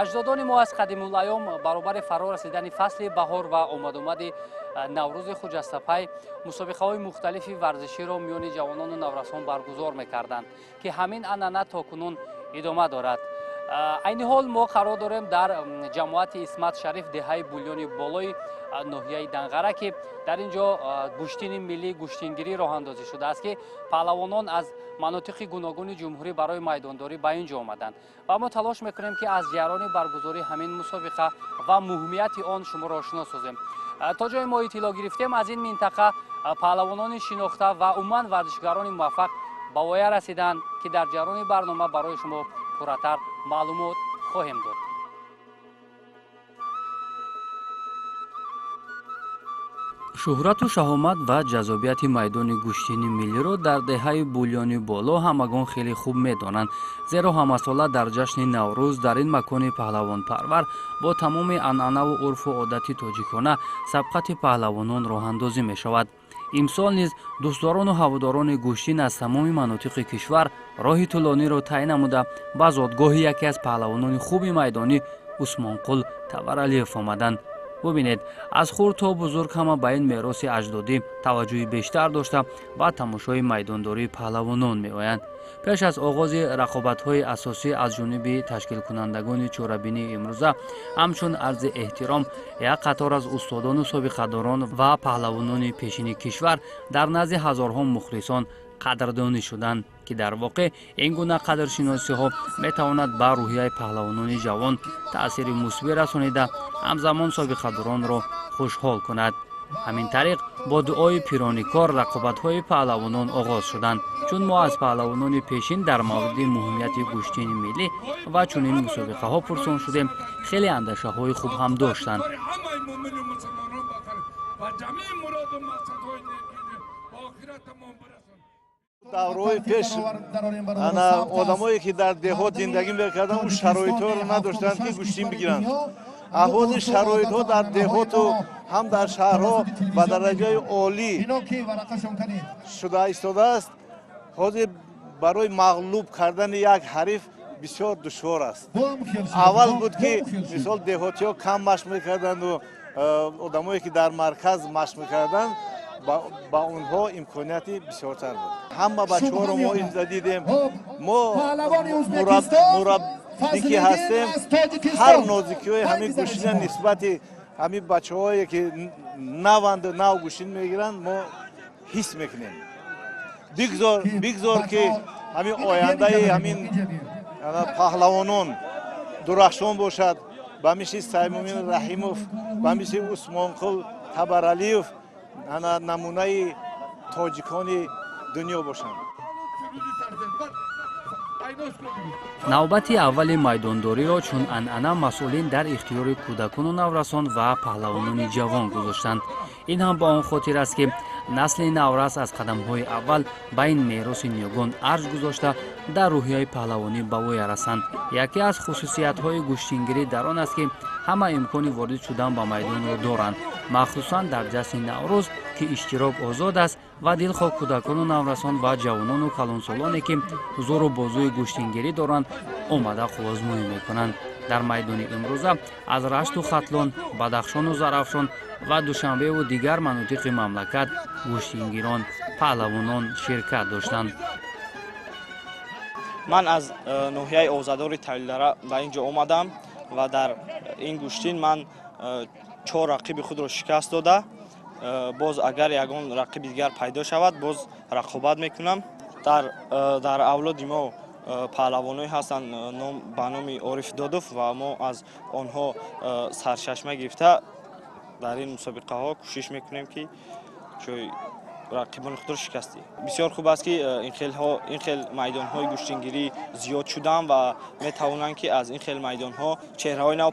اجدادان ما از قدیم الایام برابر فرا رسیدن فصل بهار و آمد نوروز خجسته‌پی مسابقه‌های مختلفی ورزشی را میان جوانان و نورسان برگزار می‌کردند که همین عنعنه تاکنون ادامه دارد. عین حال ما قرار داریم در جماعت اسمت شریف دهه بولیانی بالای ناحیه دنغره که در اینجا گوشتین ملی گوشتینگیری راه اندازی شده است که پهلوانان از مناطق گوناگون جمهوری برای میدانداری به اینجا آمدند و ما تلاش میکنیم که از جریان برگزاری همین مسابقه و مهمیت آن شما را آشنا سازیم. تا جای ما اطلاع گرفتیم از این منطقه پهلوانان شناخته و عموما ورزشکاران موفق به وایه رسیدند که در جریان برنامه برای شما پرتر معلومات خواهیم داد. شهرت و شهامت و جذابیت میدان گوشتین ملی را در دهه بولیانی بالا همگان خیلی خوب میدانند، زیرا همه ساله در جشن نوروز در این مکان پهلوان پرور با تمام عنعنه و عرف و عادت تاجیکانه سبقت پهلوانان راه اندازی می شود. امسال نیز دوستداران و هواداران گوشتین از تمام مناطق کشور راه طولانی را طی نموده به زادگاه یکی از پهلوانان خوب میدانی عثمانقل تورعلیف آمدند. ببینید از خرد تا بزرگ همه به این میراث اجدادی توجه بیشتر داشته و تماشای میدانداری پهلوانان میآیند. پیش از آغاز رقابت‌های اساسی از جانب تشکیل کنندگان چهره‌بینی امروزه همچون عرض احترام یک قطار از استادان و سابقه‌داران و پهلوانان پیشین کشور در نزد هزارها مخلصان قدردانی شدند که در واقع این گونه قدرشناسی ها می تواند بر روحیه پهلوانان جوان تأثیر مثبت رسانیده همزمان سابقه‌داران را خوشحال کند. همین طریق با دعای پیرانکار رقابت های پهلوانان آغاز شدند، چون ما از پهلوانان پیشین در مورد مهمیت گوشتین ملی و چنین مسابقه ها پرسان شدیم. خیلی اندیشه های خوب هم داشتند. даврои пеш одамое ки дар деҳот зиндагӣ мекарданд ӯ шароитҳоро надоштанд ки гӯштин бигиранд. аҳволи шароитҳо дар деҳоту ҳам дар шаҳрҳо ба дараҷаи олӣ шуда истодааст. ҳозир барои мағлуб кардани як ҳариф бисёр душвор аст. аввал буд ки мисол деҳотиҳо кам машқ мекарданду одамое ки дар марказ машқ мекарданд با اونها امکانیتی بسیارتر بود. همه بچه‌ها رو ما اینجا دیدیم. ما مربی که هستیم هر نازکی‌های همین گوشتین نسبت همین بچه‌هایی که نوند و نو گوشتین میگیرن ما حس میکنیم. بگذار که همین آینده همین پهلوانان درخشان باشد. با مثل سیمومین رحیموف، با مثل عثمانقل تبرعلیف نمونه تاجیکان دنیا باشند. نوبت اول میدانداری را چون عنعنه مسئولین در اختیار کودکان و نورسان و پهلوانان جوان گذاشتند. این هم با آن خاطر است که نسل نورس از قدم‌های اول به این میراث نیاگان ارج گذاشته در روحیه پهلوانی به وی رسند. یکی از خصوصیت‌های گوشتینگیری در آن است که همه امکان وارد شدن به میدان را دارند، مخصوصا در جشن نوروز که اشتراک آزاد است و دلخواه کودکان و نورسان و جوانان و کلانسالانی که زور و بازوی گوشتینگیری دارند آمده خلوص‌جویی میکنند. در میدان امروزه از رشت و ختلان، بدخشان و زرافشان و دوشنبه و دیگر مناطق مملکت گوشتینگیران پهلوانان شرکت داشتند. من از ناحیه آزاداری تحلیل‌دره به اینجا آمدم و در این گوشتین من 4 رقیب خود را شکست داده. باز اگر یگان رقیب دیگر پیدا شود باز رقابت میکنم. در اولاد ما پهلوانایی هستند به نام عارف دادوف و ما از آنها سرچشمه گرفته در این مسابقه ها کوشش میکنیم که جای رقیبان خود را شکستی. بسیار خوب است که این خیل میدان های گوشتینگیری زیاد شدن و میتوانند که از این خیل میدان ها چهره های نو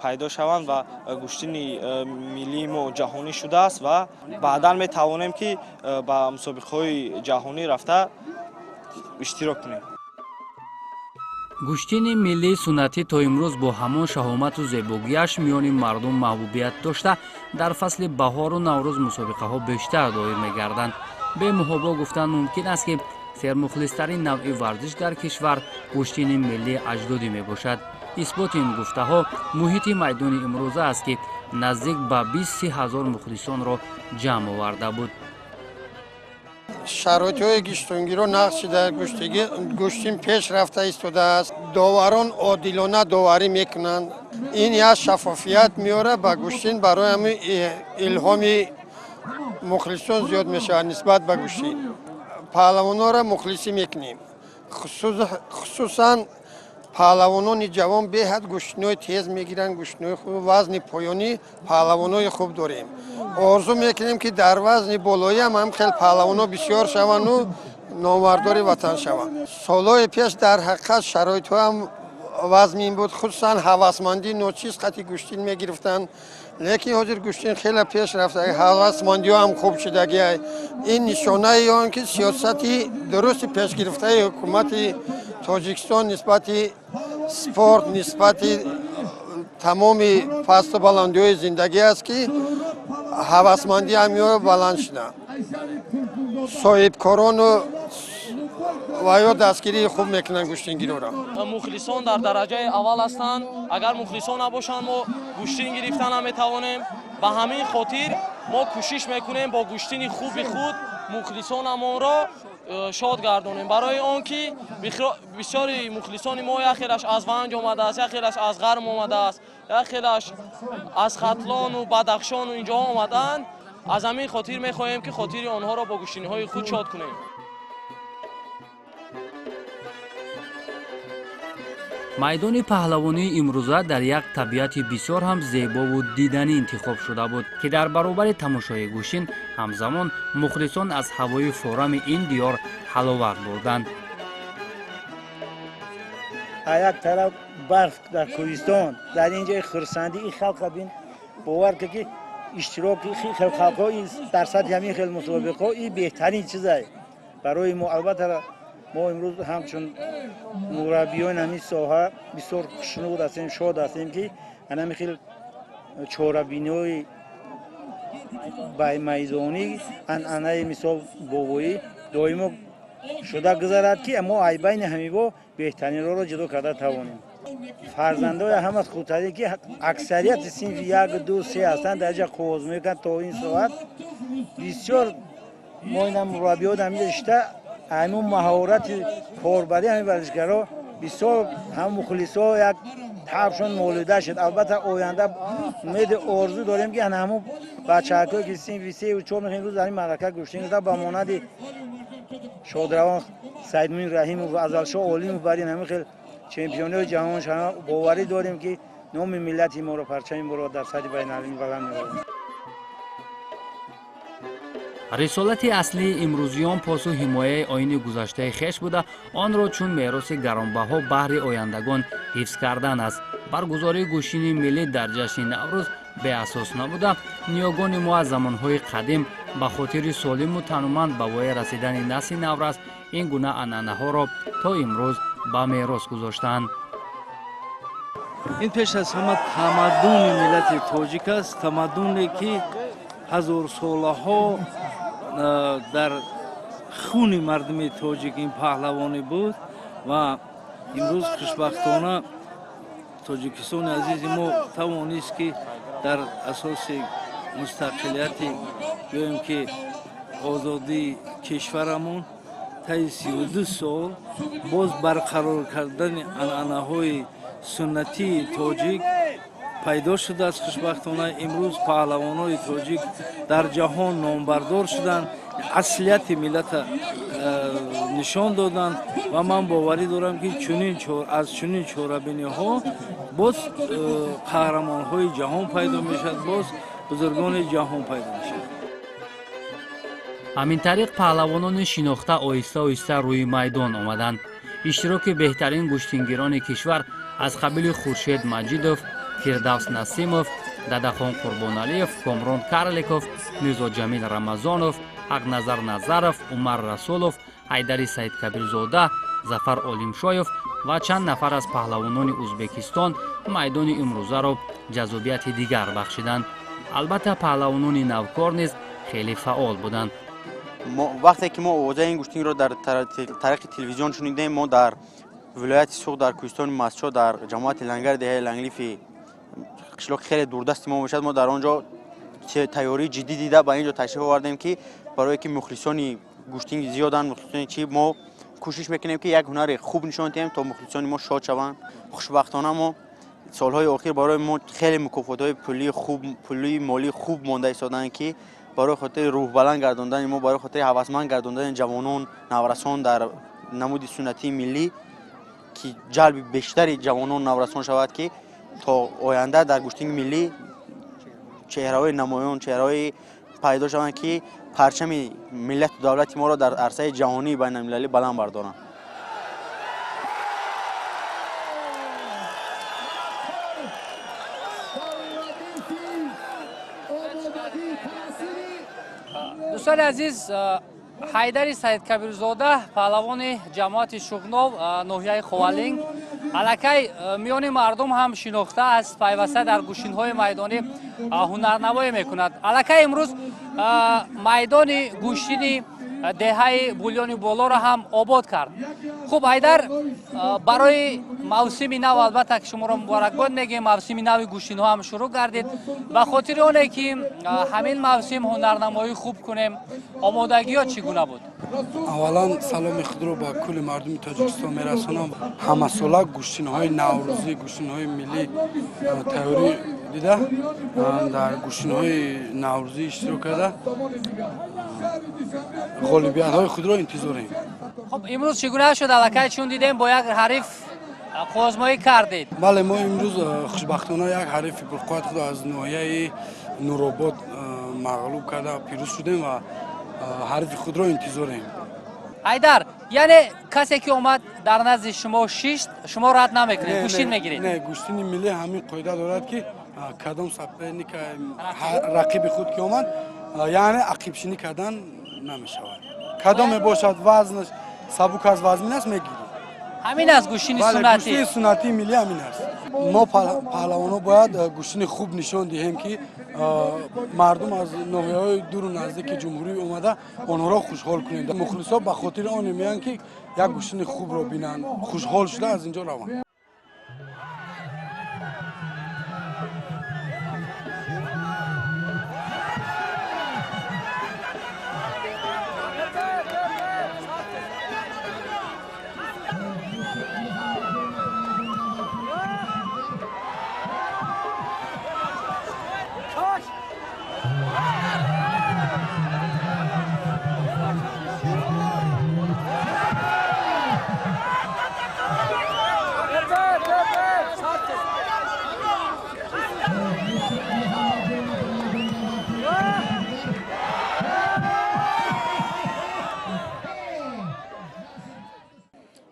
پیدا شوند و گوشتین ملی ما جهانی شده است و بعدا میتوانیم که با مسابقه های جهانی رفته اشتراک کنیم. گوشتین ملی سنتی تا امروز با همان شهامت و زیبایی‌اش میان مردم محبوبیت داشته در فصل بهار و نوروز مسابقه ها بیشتر دایر می‌گردند. به محابا گفتن ممکن است که سرمخلص‌ترین نوع ورزش در کشور گوشتین ملی اجدادی میباشد. исботи ин гуфтаҳо муҳити майдони имрӯза аст ки наздик ба 20 000 мухлисонро ҷамъ оварда буд. шароитҳои гиштонгиро нақши дар гӯштин пеш рафта истодааст. Доварон одилона доварӣ мекунанд. Ин як шаффофият меорад ба гӯштин, барои ҳамин илҳоми мухлисон зиёд мешавад нисбат ба гӯштин. паҳлавононро мухлисӣ мекунем. хусусан паҳлавонони ҷавон беҳад гӯштинои тез мегиранд, гӯштинои хуб, вазни поёнӣ паҳлавонои хуб дорем. орзу мекунем ки дар вазни болоӣ ҳам хел паҳлавоно бисёр шаванду номардори ватан шаванд. солҳои пеш дар ҳақиқат шароитҳо ҳам вазмин буд, хусусан ҳавасмандӣ ночиз қати гӯштин мегирифтанд. лекин ҳозир гӯштин хеле пеш рафта, ҳавасмандиҳо ҳам хуб шудагиай. ин нишонаи он ки сиёсати дурусти пешгирифтаи ҳукумати тоҷикистон нисбати спорт, нисбати тамоми пасту баландиҳои зиндагӣ аст ки ҳавасмандӣ ҳамиҳо баланд шуданд. соҳибкорону ва ё дастгирии хуб мекунанд гӯштингироро. мухлисон дар дараҷаи аввал ҳастанд. агар мухлисон набошанд, мо гӯштин гирифта наметавонем. ба ҳамин хотир мо кӯшиш мекунем бо гӯштини хуби худ мухлисонамонро шод гардонем. барои он ки бисёри мухлисони мо як хелаш аз ванҷ омадааст, як хелаш аз ғарм омадааст, як хелаш аз хатлону бадахшону инҷоҳо омадаанд. аз ҳамин хотир мехоҳем ки хотири онҳоро бо гӯштиниҳои худ шод кунем. майдони паҳлавонии имрӯза дар як табиати бисёр ҳам зебову диданӣ интихоб шуда буд ки дар баробари тамошои гӯштин ҳамзамон мухлисон аз ҳавои форами ин диёр ҳаловат бурданд. як тараф барф дар кӯҳистон, дар ин ҷои хурсандӣ ин халқа бин бовар ки иштироки халқҳо дар сатҳи ҳамин хел мусобиқаҳо ин беҳтарин чизай барои мо. албатта мо имрӯз ҳамчун мураббиёни ҳамин соҳа бисёр хушнуд ҳастем, шод ҳастем ки ҳамин хел чорабиниҳои баймайдонӣ анъанаи мисол бовоӣ доимо шуда гузарад ки мо аз байни ҳамиҳо беҳтаринро ҷудо карда тавонем. фарзандои ҳамат хурдтарин ки аксарияти синфи 1, 2, 3 ҳастанд дар ҷа қувоз мекунанд то ин соат бисёр мо ина мураббиҳо дар ин ришта ҳамин маҳорати корбарӣ ҳамин варзишгаро бисёр ҳам мухлисо як табшон молида шуд. албатта оянда умеди орзу дорем ки ҳамун бачаҳакое ки синфи 3 ва 4 мехоҳем имрӯз дар ин маърака гӯштин гирифта ба монанди шодравон саидмуин раҳимов ва азалшоҳ олимов бар ин ҳамин хел чемпиони ҷаҳон шаванд. боварӣ дорем ки номи миллати моро, парчами моро дар сатҳи байналмилалӣ баланд меорем. рисолати аслии имрӯзиён посу ҳимояи оини гузаштаи хеш буда онро чун мероси гаронбаҳо баҳри ояндагон ҳифз кардан аст. баргузории гӯштини миллӣ дар ҷашни наврӯз беасос набуда, ниёгони мо аз замонҳои қадим ба хотири солиму тануманд ба воя расидани насли наврас ин гуна анъанаҳоро то имрӯз ба мерос гузоштаанд. ин пеш аз ҳама тамаддуни миллати тоҷик аст, тамаддуне ки ҳазорсолаҳо дар хуни мардуми тоҷик ин паҳлавонӣ буд ва имрӯз хушбахтона тоҷикистони азизи мо тавонист ки дар асоси мустақилияти гӯем ки озодии кишварамон таи 32 сол боз барқарор кардани анъанаҳои суннатии тоҷик пайдо шудааст. хушбахтона имрӯз паҳлавонони тоҷик дар ҷаҳон номбардор шуданд, аслияти миллата нишон доданд ва ман боварӣ дорам ки аз чунин чорабиниҳо боз қаҳрамонҳои ҷаҳон пайдо мешавад, боз бузургони ҷаҳон пайдо мешавад. ҳамин тариқ паҳлавонони шинохта оҳиста оҳиста рӯи майдон омаданд. иштироки беҳтарин гӯштингирони кишвар аз қабили хуршед маҷидов, фирдавс насимов, дадахон қурбоналиев, комрон карликов, мирзоҷамил рамазонов, ҳақназар назаров, умар расулов, ҳайдари саидкабирзода, зафар олимшоев ва чанд нафар аз паҳлавонони ӯзбекистон майдони имрӯзаро ҷазобияти дигар бахшиданд. албатта паҳлавонони навкор низ хеле фаъол буданд. вақте ки мо овозаи ин гӯштинро дар тариқи телевизион шунидем, мо дар ولایت سوق در کوهستان مسچو در جماعت لنگر دهه لنگلیفی قشلاق خیلی دوردست ما باشد. ما در آنجا تیاری جدی دیده با اینجا تشریف آوردیم که برای که مخلصانی گوشتین زیادن، مخلصانی چی ما کوشش میکنیم که یک هنر خوب نشان دهیم تا مخلصان ما شاد شوند. خوشبختانه ما سالهای اخیر برای ما خیلی مکافات‌های پولی مالی خوب مانده ایستادن که برای خاطر روح بلند گرداندن ما، برای خاطر هوسمند گرداندن جوانان نورسان در نمود سنتی ملی که جلب بیشتری جوانان نورسان شود که تا آینده در گوشتینگ ملی چهره‌های نمایان، چهره‌های پیدا شوند که پرچم ملت و دولت ما را در عرصه جهانی بین المللی بلند بردارند. دوستان عزیز، حیدر سید کبیرزاده پهلوان جماعت شغنов ناحیه خوالینگ الکی میان مردم هم شناخته است، پیوسته در گوشتین‌های میدانی هنرنمایی میکند. الکی امروز میدان گوشتین دهه بولیانی بالا را هم آباد کرد. خب حیدر، برای موسم نو البته که شما را مبارکباد میگیم، موسم نو گوشتین‌ها هم شروع گردید. به خاطر اونه که همین موسم هنرنمایی خوب کنیم، آمادگی‌ها چگونه بود؟ اولا سلام خود رو با کل مردم تاجیکستان میرسونم. همه ساله گوشتین‌های نوروزی، گوشتین‌های ملی تیاری دیده، در گوشتین‌های نوروزی اشتراک کرده، غالبیت‌های خود را انتظاریم. خب امروز چگونه شد الکی؟ چون دیدیم با یک حریف آزمایی کردید. بله، ما امروز خوشبختانه یک حریف پرقوت خود از ناحیه نورآباد مغلوب کرده پیروز شدیم و حریف خود را انتظاریم. حیدر، یعنی کسی که اومد در نزد شما شیشت، شما رد نمیکنید، گوشتین میگیرید؟ نه، گوشتین ملی همین قاعده دارد که کدام سپنی که رقیب خود که اومد یعنی عقیب شینی کردن نمیشود. کدام باشد وزنش سبک از وزن است میگیریم. همین از گوشتین سنتی. گوشتین سنتی ملی همین است. ما پهلوانا باید گوشتین خوب نشان دهیم که مردم از ناحیه‌های دور و نزدیک جمهوری اومده آنها را خوشحال کنیم. مخلصا به خاطر آن میان که یک گوشتین خوب را بینن، خوشحال شده از اینجا روند.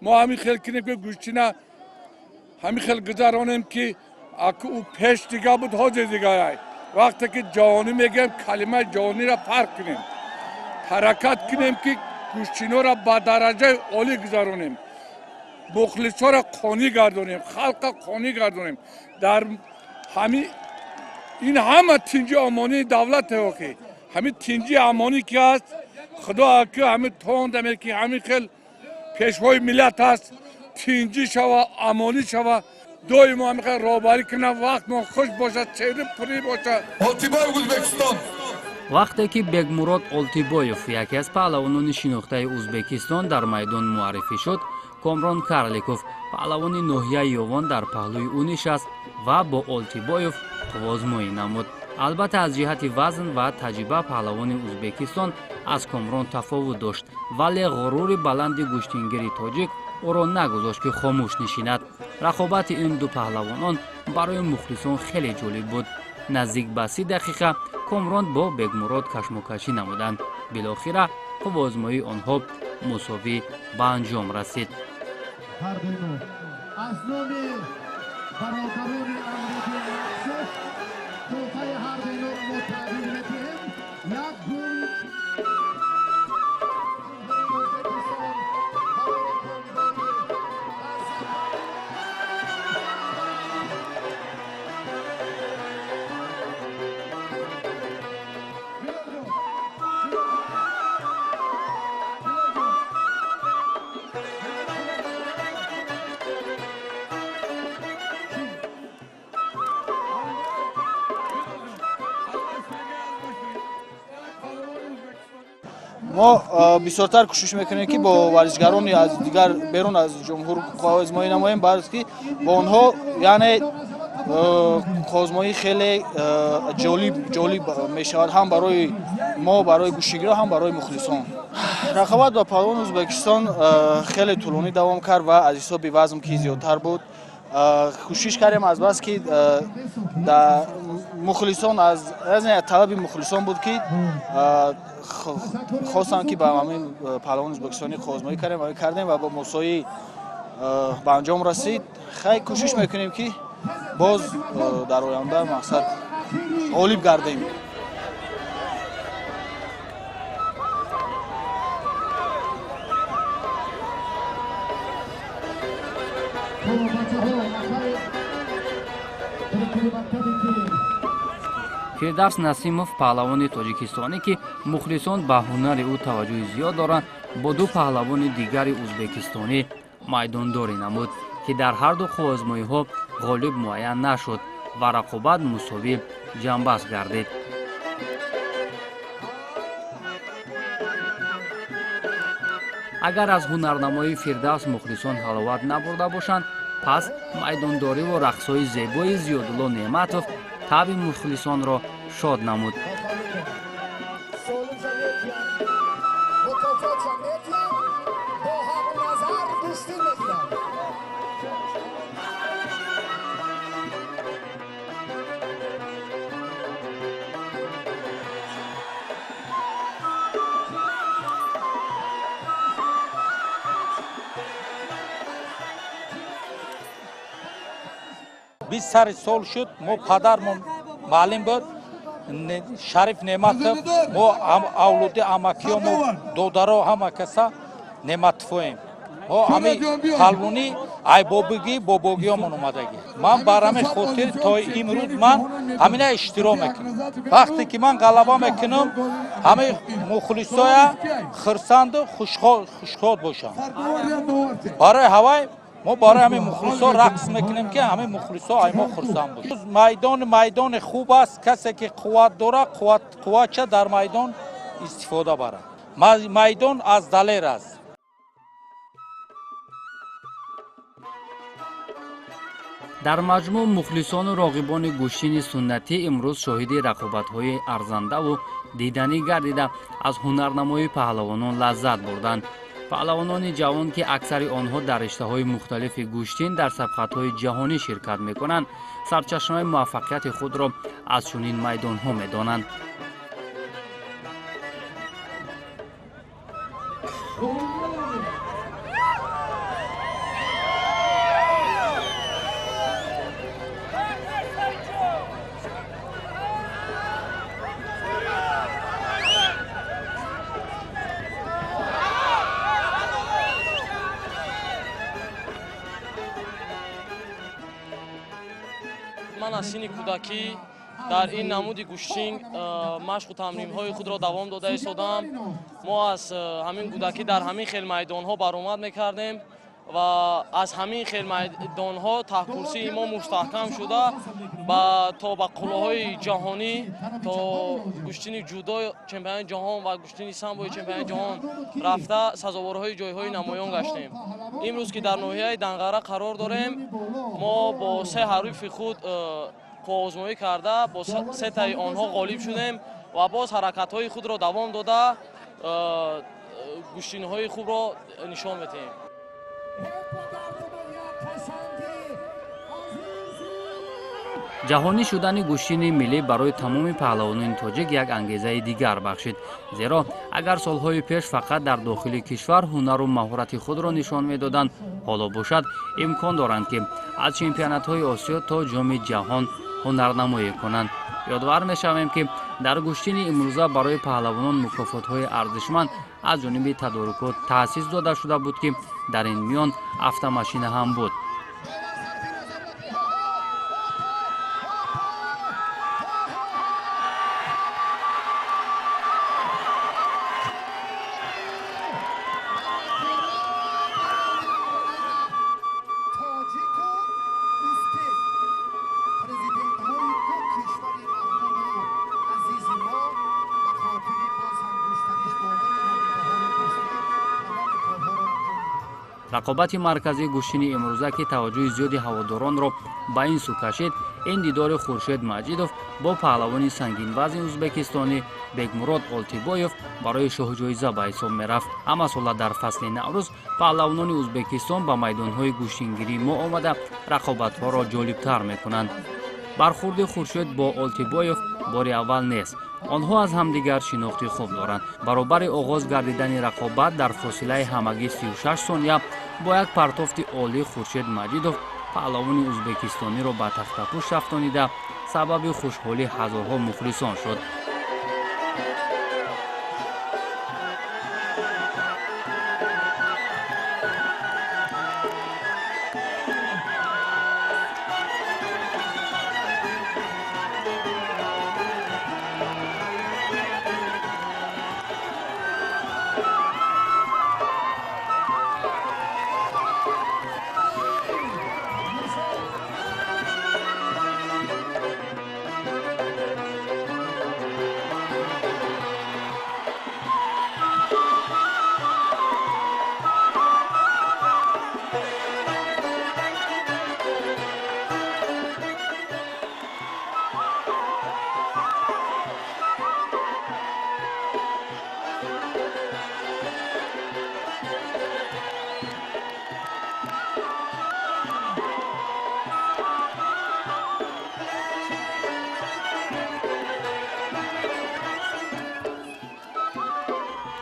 ما همین خیلی کنیم که گوشتینه همین خیلی گذارانیم که اگه او پیش دیگه بود حاضر دیگه های. وقتی که جوانی میگیم کلمه جوانی را فرق کنیم، حرکت کنیم که گوشتینا را با درجه عالی گذارانیم، مخلصا را قانی گردانیم، خلق قانی گردانیم. در همین این همه تینجی امانی دولت ہے که همین تینجی امانی که هست خدا که همین توندم که همین خیلی پیشوای ملت هست، تینجی شوه، امانی شوه، دوی ما میخواه رابری کنه، وقت ما خوش باشد، چهره پری باشد. آلتیبای ازبکستان. وقتی که بگمورод олтибоев یکی از پهلوانان شناخته ازبکستان در میدان معرفی شد، کامران کارلیکوف پهلوان ناحیه یوان در پهلوی او نشست و با олтибоев آزمایی نمود. البته از جهت وزن و تجربه پهلوان ازبکستان از کامران تفاوت داشت، ولی غرور بلند گوشتینگری تاجیک او را نگذاشت که خاموش نشیند. رقابت این دو پهلوانان برای مخلصان خیلی جالب بود. نزدیک به 30 دقیقه کامران با بگمورод کشمکشی نمودند. بالاخره آزمایی آنها مساوی به انجام رسید. мо бисёртар кӯшиш мекунем ки бо варзишгарони аз дигар берун аз ҷумҳур озмоӣ намоем барки бо онҳо яъне озмоӣ хеле ҷолиб мешавад ҳам барои мо барои гӯштигиро ҳам барои мухлисон. рақобат ба паҳлавони ӯзбекистон хеле тӯлонӣ давом кард ва аз ҳисоби вазн ки зиёдтар буд кӯшиш кардем аз ки мухлисон аз талаби мухлисон буд ки хостам ки ба ҳамин паҳлавони ӯзбекистонӣ озмоӣ кардем ва бо мусоӣ ба анҷом расид. хеле кӯшиш мекунем ки боз дар оянда мақсад ғолиб гардем. фирдавс насимов паҳлавони тоҷикистонӣ ки мухлисон ба ҳунари ӯ таваҷҷӯҳи зиёд доранд бо ду паҳлавони дигари ӯзбекистонӣ майдондорӣ намуд ки дар ҳарду озмоиҳо ғолиб муайян нашуд ва рақобат мусовӣ ҷамъбаст гардид. агар аз ҳунарнамоии фирдавс мухлисон ҳаловат набурда бошанд, пас майдондориву рақсҳои зебои Зиёдулло Неъматов таби мухлисонро шод намуд. بیست سال سال شد ما پدرمون معلم بود شریف نعمتov ما اولاد امکیام و دادرها همه کسا نعمتویم ما همین پهلوانی ای بابگیامون اومدگی من برام خاطر تا امروز من همین اشتراک میکنم وقتی که من غلبه میکنم همه مخلصای خرسند و خوشحال باشن برای هوای ما برای همه مخلصا رقص میکنیم که همه مخلصا ای ما خرسند باشن. میدان خوب است کسی که قوت داره قوت در میدان استفاده بره میدان از دلیر است. дар маҷмӯъ мухлисону роғибони гӯштини суннатӣ имрӯз шоҳиди рақобатҳои арзандаву диданӣ гардида аз ҳунарнамоии паҳлавонон лаззат бурданд. паҳлавонони ҷавон ки аксари онҳо дар риштаҳои мухталифи гӯштин дар сабқатҳои ҷаҳонӣ ширкат мекунанд, сарчашмаи муваффақияти худро аз чунин майдонҳо медонанд. من از سن کودکی در این نمود گوشتینگ مشق و تمرین‌های خود را دوام داده ایستادم. ما از همین کودکی در همین خیل میدان‌ها برآمد می‌کردیم و از همین خیل میدان‌ها تحکورسی ما مستحکم شده تا به قله‌های جهانی تا گوشتین جودو چمپیون جهان و گوشتین سامبو چمپیون جهان رفته سزاوارهای جایهای نمایان گشتیم. امروز که در ناحیه دنقره قرار داریم ما با سه حریف خود آزمایش کرده با سه تای آنها غالب شدیم و باز حرکت‌های خود را دوام داده گوشتین‌های خوب را نشان میدیم. ҷаҳонӣ шудани гӯштини миллӣ барои тамоми паҳлавонони тоҷик як ангезаи дигар бахшид. зеро агар солҳои пеш фақат дар дохили кишвар ҳунару маҳорати худро нишон медоданд, ҳоло бошад имкон доранд ки аз чемпионатҳои осиё то ҷоми ҷаҳон ҳунарнамоӣ конанд. ёдовар мешавем ки дар гӯштини имрӯза барои паҳлавонон мукофотҳои арзишманд аз ҷониби тадорукот таъсис дода шуда буд ки дар ин миён автомашина ҳам буд. рақобати марказии гӯштини имрӯза ки таваҷҷӯҳи зиёди ҳаводоронро ба ин сӯ кашид, ин дидори Хуршед Маҷидов бо паҳлавони сангинвазни ӯзбекистонӣ Бекмурод Олтибоев барои шоҳҷоиза ба ҳисоб мерафт. Ҳама сола дар фасли Наврӯз паҳлавонони Ӯзбекистон ба майдонҳои гӯштингирӣ мо омада рақобатҳоро ҷолибтар мекунанд. бархурди Хуршед бо Олтибоев бори аввал нест. онҳо аз ҳамдигар шинохти хуб доранд. баробари оғоз гардидани рақобат дар фосилаи ҳамагӣ 36 сония бо як партофти олӣ Хуршед Маҷидов паҳлавони ӯзбекистониро ба тахтапӯш рафтонида сабаби хушҳолӣ ҳазорҳо мухлисон шуд.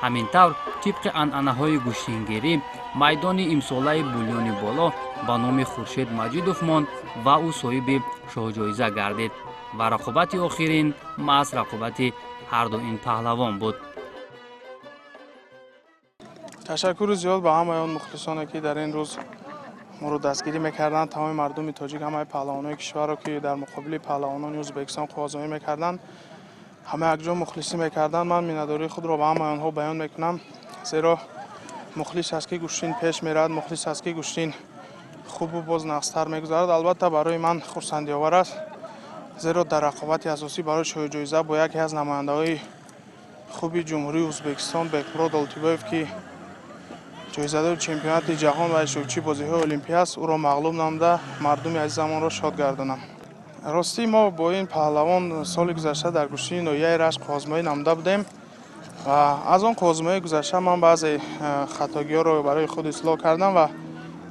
ҳамин тавр тибқи анъанаҳои гӯштингирӣ майдони имсолаи бульёни боло ба номи Хуршед Маҷидов монд ва ӯ соҳиби шоҳҷоиза гардид ва рақобати охирин маҳз рақобати ҳарду ин паҳлавон буд. ташаккури зиёд ба ҳамаи он мухлисоне ки дар ин рӯз моро дастгирӣ мекарданд, тамоми мардуми тоҷик, ҳамаи паҳлавонони кишварро ки дар муқобили паҳлавонони Ӯзбекистон қуввозоӣ мекарданд, ҳама якҷо мухлисӣ мекарданд. ман миннатдории худро ба ҳамаи онҳо баён мекунам, зеро мухлис аст ки гӯштин пеш меравад, мухлис аст ки гӯштин хубу боз нағзтар мегузарад. албатта барои ман хурсандиовар аст, зеро дар рақобати асосӣ барои шоҳҷоиза бо яке аз намояндаҳои хуби ҷумҳурии Ӯзбекистон Бекмурод Олтибоев ки ҷоизадори чемпионати ҷаҳон ва ишрокчии бозиҳои олимпия аст, ӯро мағлуб намуда мардуми азизамонро шод гардонам. ростӣ мо бо ин паҳлавон соли гузашта дар гӯштини ноҳияи Рашт қуввозмоӣ намуда будем ва аз он қуввозмоии гузашта ман баъзе хатогиҳоро барои худ ислоҳ кардам ва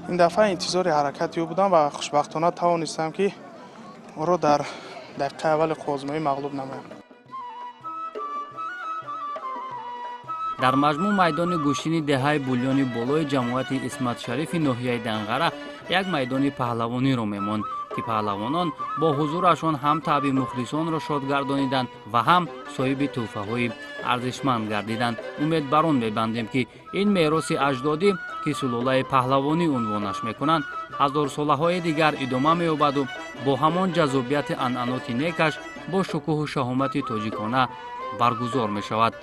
ин дафъа интизори ҳаракати ӯ будам ва хушбахтона тавонистам ки ӯро дар дақиқаи аввали қуввозмоӣ мағлуб намоям. дар маҷмӯъ майдони гӯштини деҳаи бульёни болои ҷамоати Исматшарифи ноҳияи Данғара як майдони паҳлавониро мемонд ки паҳлавонон бо ҳузурашон ҳам таъби мухлисонро шод гардониданд ва ҳам соҳиби тӯҳфаҳои арзишманд гардиданд. умед бар он мебандем ки ин мероси аҷдодӣ ки сулолаи паҳлавонӣ унвонаш мекунанд ҳазорсолаҳои дигар идома меёбаду бо ҳамон ҷазобияти анъаноти некаш бо шукӯҳу шаҳомати тоҷикона баргузор мешавад.